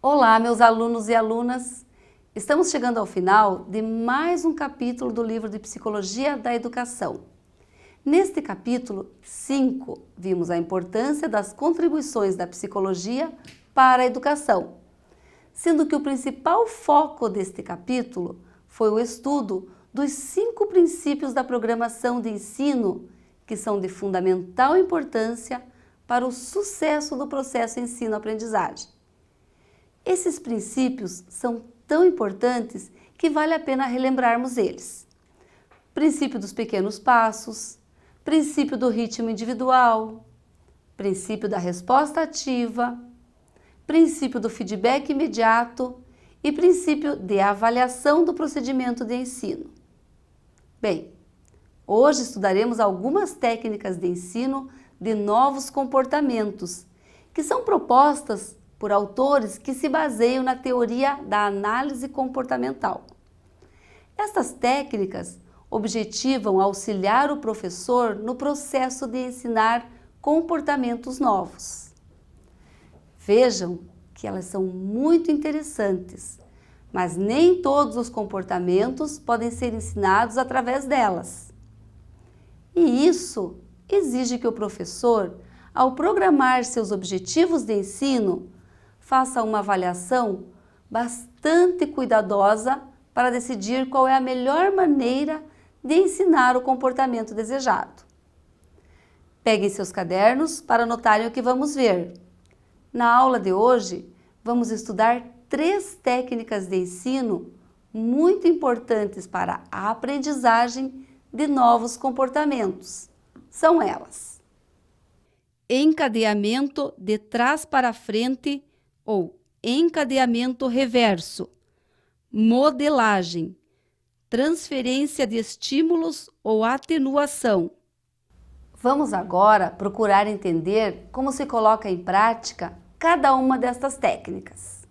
Olá, meus alunos e alunas! Estamos chegando ao final de mais um capítulo do livro de Psicologia da Educação. Neste capítulo 5, vimos a importância das contribuições da psicologia para a educação, sendo que o principal foco deste capítulo foi o estudo dos 5 princípios da programação de ensino, que são de fundamental importância para o sucesso do processo ensino-aprendizagem. Esses princípios são tão importantes que vale a pena relembrarmos eles. Princípio dos pequenos passos, princípio do ritmo individual, princípio da resposta ativa, princípio do feedback imediato e princípio de avaliação do procedimento de ensino. Bem, hoje estudaremos algumas técnicas de ensino de novos comportamentos, que são propostas por autores que se baseiam na teoria da análise comportamental. Estas técnicas objetivam auxiliar o professor no processo de ensinar comportamentos novos. Vejam que elas são muito interessantes, mas nem todos os comportamentos podem ser ensinados através delas. E isso exige que o professor, ao programar seus objetivos de ensino, faça uma avaliação bastante cuidadosa para decidir qual é a melhor maneira de ensinar o comportamento desejado. Peguem seus cadernos para anotarem o que vamos ver. Na aula de hoje, vamos estudar 3 técnicas de ensino muito importantes para a aprendizagem de novos comportamentos. São elas: encadeamento de trás para frente ou encadeamento reverso, modelagem, transferência de estímulos ou atenuação. Vamos agora procurar entender como se coloca em prática cada uma destas técnicas.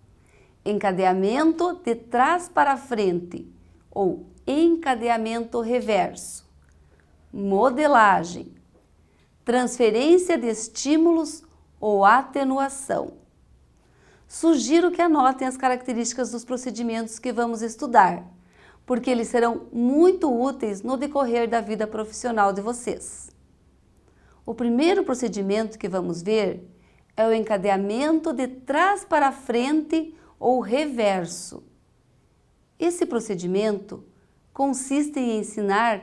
Encadeamento de trás para frente ou encadeamento reverso, modelagem, transferência de estímulos ou atenuação. Sugiro que anotem as características dos procedimentos que vamos estudar, porque eles serão muito úteis no decorrer da vida profissional de vocês. O primeiro procedimento que vamos ver é o encadeamento de trás para frente ou reverso. Esse procedimento consiste em ensinar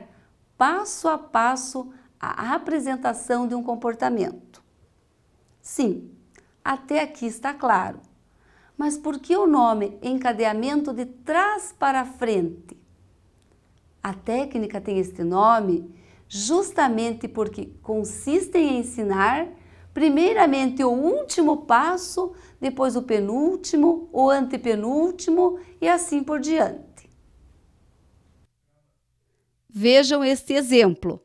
passo a passo a apresentação de um comportamento. Sim, até aqui está claro. Mas por que o nome encadeamento de trás para frente? A técnica tem este nome justamente porque consiste em ensinar primeiramente o último passo, depois o penúltimo, o antepenúltimo e assim por diante. Vejam este exemplo.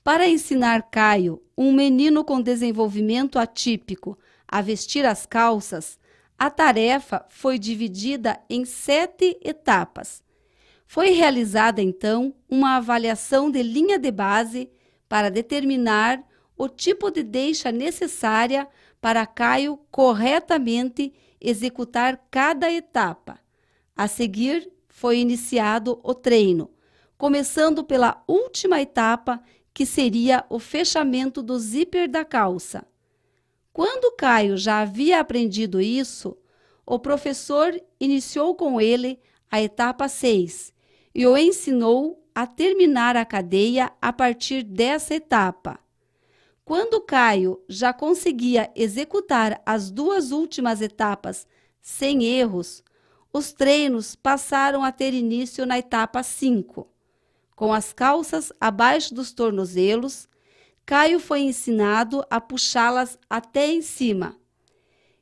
Para ensinar Caio, um menino com desenvolvimento atípico, a vestir as calças, a tarefa foi dividida em 7 etapas. Foi realizada, então, uma avaliação de linha de base para determinar o tipo de deixa necessária para Caio corretamente executar cada etapa. A seguir, foi iniciado o treino, começando pela última etapa, que seria o fechamento do zíper da calça. Quando Caio já havia aprendido isso, o professor iniciou com ele a etapa 6 e o ensinou a terminar a cadeia a partir dessa etapa. Quando Caio já conseguia executar as 2 últimas etapas sem erros, os treinos passaram a ter início na etapa 5. Com as calças abaixo dos tornozelos, Caio foi ensinado a puxá-las até em cima.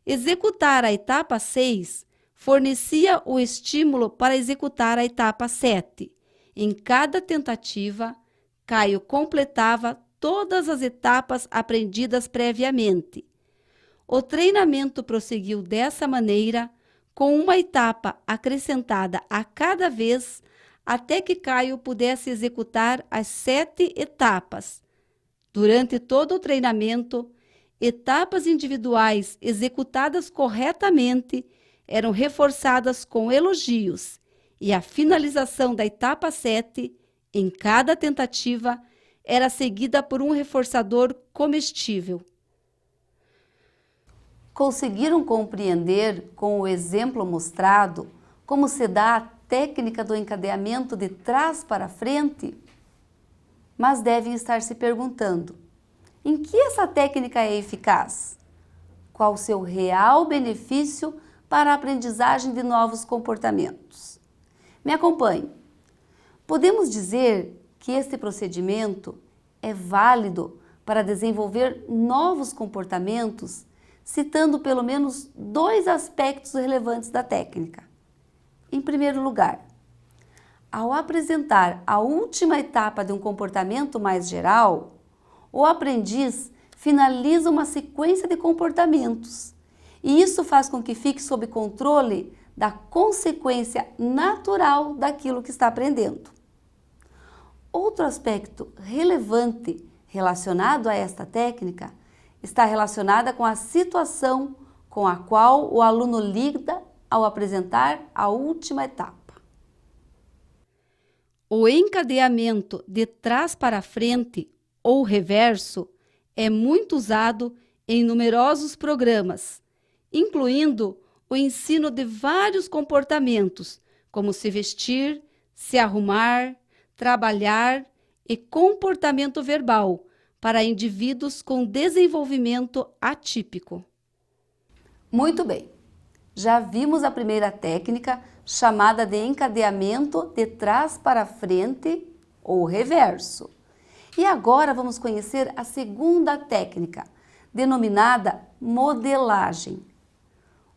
Executar a etapa 6 fornecia o estímulo para executar a etapa 7. Em cada tentativa, Caio completava todas as etapas aprendidas previamente. O treinamento prosseguiu dessa maneira, com uma etapa acrescentada a cada vez, até que Caio pudesse executar as 7 etapas. Durante todo o treinamento, etapas individuais executadas corretamente eram reforçadas com elogios e a finalização da etapa 7, em cada tentativa, era seguida por um reforçador comestível. Conseguiram compreender com o exemplo mostrado como se dá a técnica do encadeamento de trás para frente? Mas devem estar se perguntando: em que essa técnica é eficaz? Qual o seu real benefício para a aprendizagem de novos comportamentos? Me acompanhe. Podemos dizer que este procedimento é válido para desenvolver novos comportamentos, citando pelo menos 2 aspectos relevantes da técnica. Em primeiro lugar, ao apresentar a última etapa de um comportamento mais geral, o aprendiz finaliza uma sequência de comportamentos, e isso faz com que fique sob controle da consequência natural daquilo que está aprendendo. Outro aspecto relevante relacionado a esta técnica está relacionada com a situação com a qual o aluno lida ao apresentar a última etapa. O encadeamento de trás para frente ou reverso é muito usado em numerosos programas, incluindo o ensino de vários comportamentos, como se vestir, se arrumar, trabalhar e comportamento verbal para indivíduos com desenvolvimento atípico. Muito bem, já vimos a primeira técnica chamada de encadeamento de trás para frente ou reverso. E agora vamos conhecer a segunda técnica, denominada modelagem.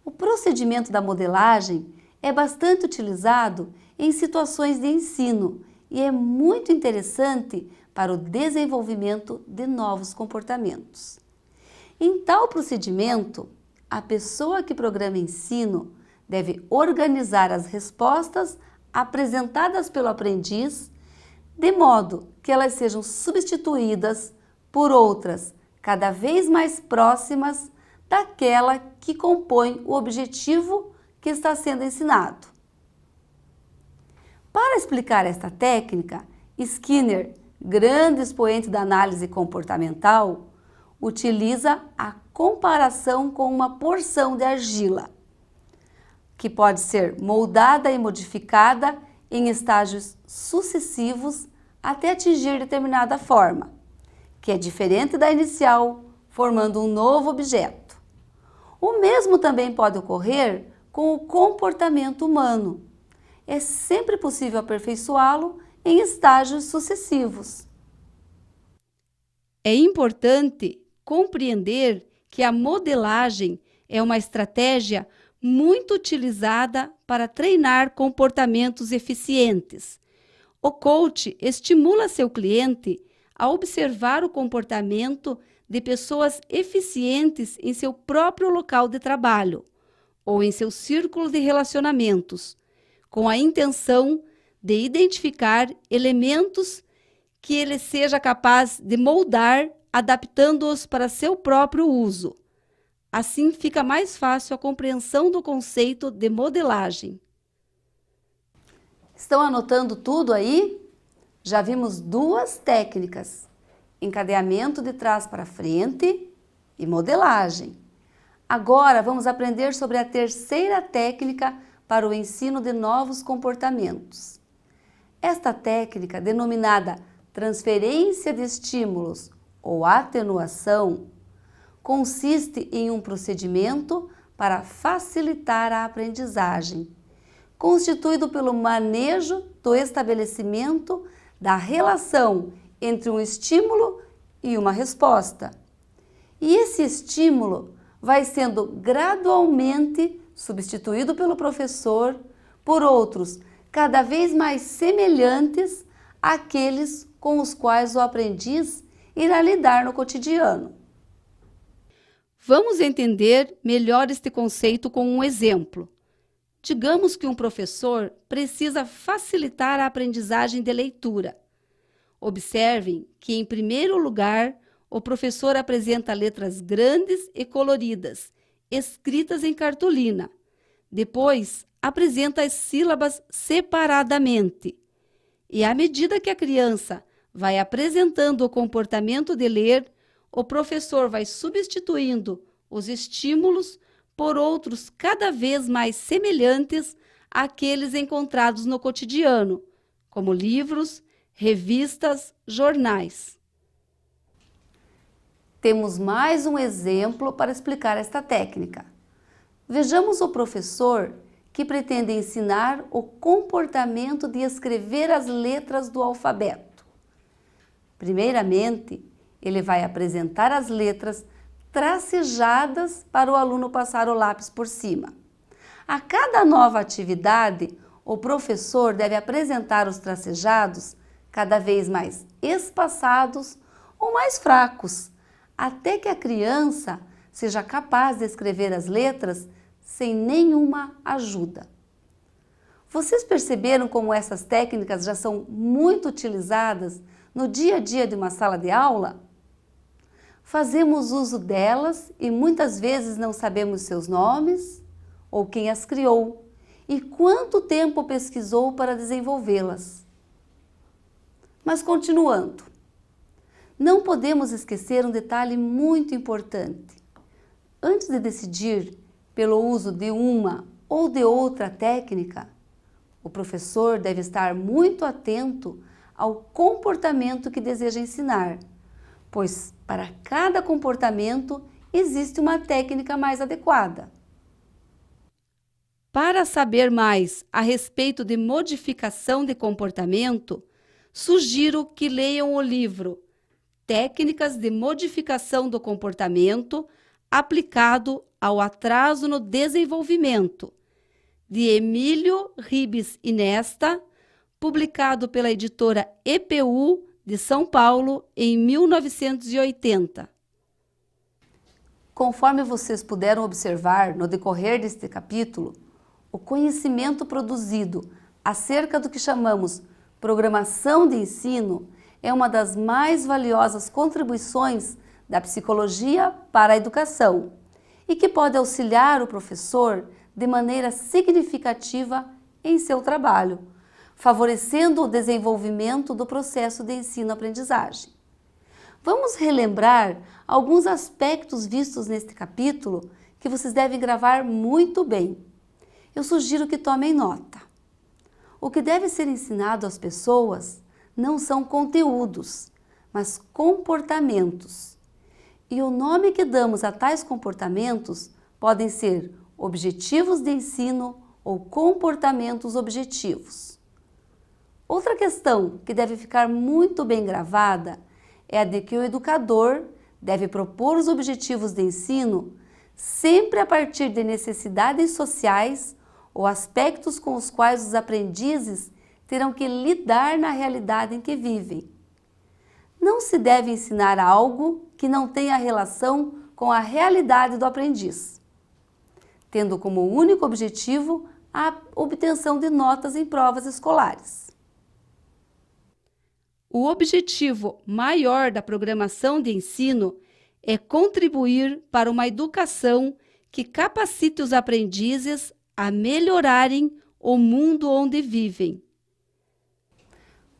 O procedimento da modelagem é bastante utilizado em situações de ensino e é muito interessante para o desenvolvimento de novos comportamentos. Em tal procedimento, a pessoa que programa ensino deve organizar as respostas apresentadas pelo aprendiz de modo que elas sejam substituídas por outras cada vez mais próximas daquela que compõe o objetivo que está sendo ensinado. Para explicar esta técnica, Skinner, grande expoente da análise comportamental, utiliza a comparação com uma porção de argila, que pode ser moldada e modificada em estágios sucessivos até atingir determinada forma, que é diferente da inicial, formando um novo objeto. O mesmo também pode ocorrer com o comportamento humano. É sempre possível aperfeiçoá-lo em estágios sucessivos. É importante compreender que a modelagem é uma estratégia muito utilizada para treinar comportamentos eficientes. O coach estimula seu cliente a observar o comportamento de pessoas eficientes em seu próprio local de trabalho ou em seu círculo de relacionamentos, com a intenção de identificar elementos que ele seja capaz de moldar, adaptando-os para seu próprio uso. Assim fica mais fácil a compreensão do conceito de modelagem. Estão anotando tudo aí? Já vimos 2 técnicas: encadeamento de trás para frente e modelagem. Agora vamos aprender sobre a terceira técnica para o ensino de novos comportamentos. Esta técnica, denominada transferência de estímulos ou atenuação, consiste em um procedimento para facilitar a aprendizagem, constituído pelo manejo do estabelecimento da relação entre um estímulo e uma resposta. E esse estímulo vai sendo gradualmente substituído pelo professor por outros cada vez mais semelhantes àqueles com os quais o aprendiz irá lidar no cotidiano. Vamos entender melhor este conceito com um exemplo. Digamos que um professor precisa facilitar a aprendizagem de leitura. Observem que, em primeiro lugar, o professor apresenta letras grandes e coloridas, escritas em cartolina, Depois, apresenta as sílabas separadamente. E à medida que a criança vai apresentando o comportamento de ler, o professor vai substituindo os estímulos por outros cada vez mais semelhantes àqueles encontrados no cotidiano, como livros, revistas, jornais. Temos mais um exemplo para explicar esta técnica. Vejamos o professor que pretende ensinar o comportamento de escrever as letras do alfabeto. Primeiramente, ele vai apresentar as letras tracejadas para o aluno passar o lápis por cima. A cada nova atividade, o professor deve apresentar os tracejados cada vez mais espaçados ou mais fracos, até que a criança seja capaz de escrever as letras sem nenhuma ajuda. Vocês perceberam como essas técnicas já são muito utilizadas no dia a dia de uma sala de aula? Fazemos uso delas e muitas vezes não sabemos seus nomes ou quem as criou e quanto tempo pesquisou para desenvolvê-las. Mas continuando, não podemos esquecer um detalhe muito importante. Antes de decidir pelo uso de uma ou de outra técnica, o professor deve estar muito atento ao comportamento que deseja ensinar, pois para cada comportamento existe uma técnica mais adequada. Para saber mais a respeito de modificação de comportamento, sugiro que leiam o livro Técnicas de Modificação do Comportamento aplicado ao atraso no desenvolvimento, de Emílio Ribes Inesta, publicado pela editora EPU de São Paulo em 1980. Conforme vocês puderam observar no decorrer deste capítulo, o conhecimento produzido acerca do que chamamos programação de ensino é uma das mais valiosas contribuições da psicologia para a educação e que pode auxiliar o professor de maneira significativa em seu trabalho, favorecendo o desenvolvimento do processo de ensino-aprendizagem. Vamos relembrar alguns aspectos vistos neste capítulo que vocês devem gravar muito bem. Eu sugiro que tomem nota. O que deve ser ensinado às pessoas não são conteúdos, mas comportamentos. E o nome que damos a tais comportamentos podem ser objetivos de ensino ou comportamentos objetivos. Outra questão que deve ficar muito bem gravada é a de que o educador deve propor os objetivos de ensino sempre a partir de necessidades sociais ou aspectos com os quais os aprendizes terão que lidar na realidade em que vivem. Não se deve ensinar algo que não tenha relação com a realidade do aprendiz, tendo como único objetivo a obtenção de notas em provas escolares. O objetivo maior da programação de ensino é contribuir para uma educação que capacite os aprendizes a melhorarem o mundo onde vivem.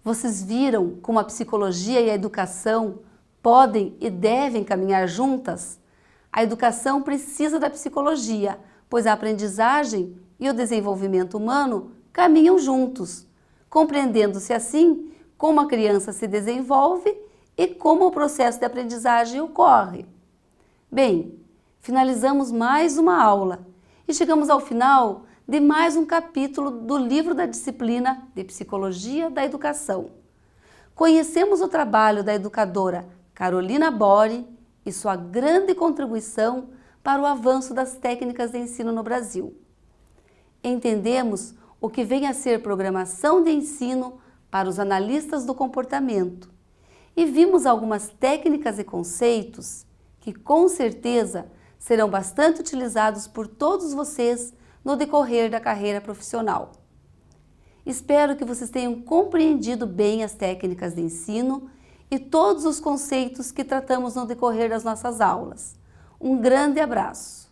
Vocês viram como a psicologia e a educação podem e devem caminhar juntas? A educação precisa da psicologia, pois a aprendizagem e o desenvolvimento humano caminham juntos, compreendendo-se assim como a criança se desenvolve e como o processo de aprendizagem ocorre. Bem, finalizamos mais uma aula e chegamos ao final de mais um capítulo do livro da disciplina de Psicologia da Educação. Conhecemos o trabalho da educadora Carolina Bori e sua grande contribuição para o avanço das técnicas de ensino no Brasil. Entendemos o que vem a ser programação de ensino para os analistas do comportamento e vimos algumas técnicas e conceitos que com certeza serão bastante utilizados por todos vocês no decorrer da carreira profissional. Espero que vocês tenham compreendido bem as técnicas de ensino e todos os conceitos que tratamos no decorrer das nossas aulas. Um grande abraço!